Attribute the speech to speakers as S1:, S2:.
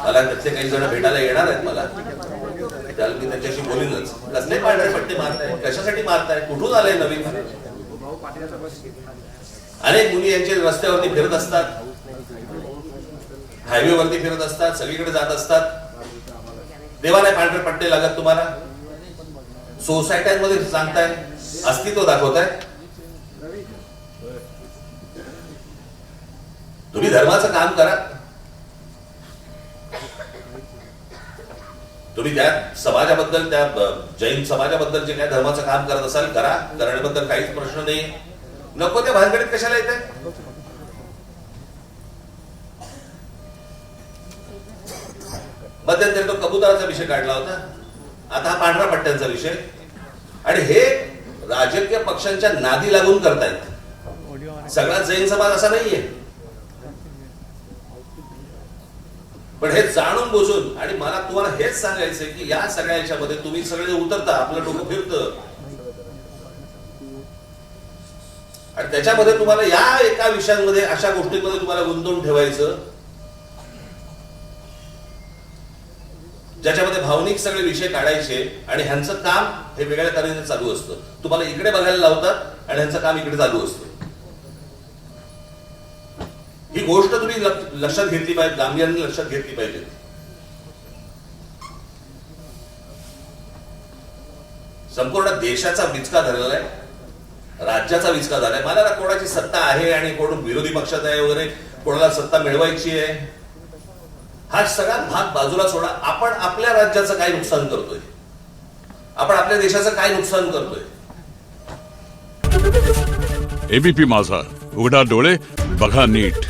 S1: मला त्यातले काही जण भेटायला येणार आहेत मला, त्याला मी त्यांच्याशी बोलीनच. कसले पांढरे पट्टे मारताय, कशासाठी मारताय, कुठून आले नवीन? अनेक मुली यांचे रस्त्यावरती फिरत असतात, हायवे वरती फिरत असतात, सगळीकडे जात असतात. देवा नाही पांढरे पट्टे लागत तुम्हाला? सोसायट्यांमध्ये सांगताय, अस्तित्व दाखवताय. तुम्ही धर्माचं काम करा. तुम्ही त्या समाजाबद्दल, त्या जैन समाजाबद्दल जे काय धर्माचं काम करत असाल करा, करण्याबद्दल काहीच प्रश्न नाही. नको त्या भानगडीत कशाला येते? मध्यंतरी तो कबुतराचा विषय काढला होता, आता हा पांढरा पट्ट्यांचा विषय. आणि हे राजकीय पक्षांच्या नादी लागून करतायत. सगळा जैन समाज असा नाहीये, पण हे जाणून बुजून. आणि मला तुम्हाला हेच सांगायचंय की या सगळ्या याच्यामध्ये तुम्ही सगळे उतरता, आपलं डोकं फिरतं, आणि त्याच्यामध्ये तुम्हाला या एका विषयांमध्ये, अशा गोष्टींमध्ये तुम्हाला गुंतवून ठेवायचं ज्याच्यामध्ये भावनिक सगळे विषय काढायचे. आणि ह्यांचं काम हे वेगळ्या तऱ्हेने चालू असतं. तुम्हाला इकडे बघायला लावतात आणि ह्यांचं काम इकडे चालू असतं. ही गोष्ट तुम्ही लक्षात घेतली पाहिजे, गांभीर्याने लक्षात घेतली पाहिजे. संपूर्ण देशाचा विचका झालेला आहे, राज्याचा विचका झालाय. मला ना कोणाची सत्ता आहे आणि कोण विरोधी पक्षात आहे वगैरे, कोणाला सत्ता मिळवायची आहे, हा सगळा भाग बाजूला सोडा. आपण आपल्या राज्याचं काय नुकसान करतोय, आपण आपल्या देशाचं काय नुकसान करतोय.
S2: एबीपी माझा, उघडा डोळे बघा नीट.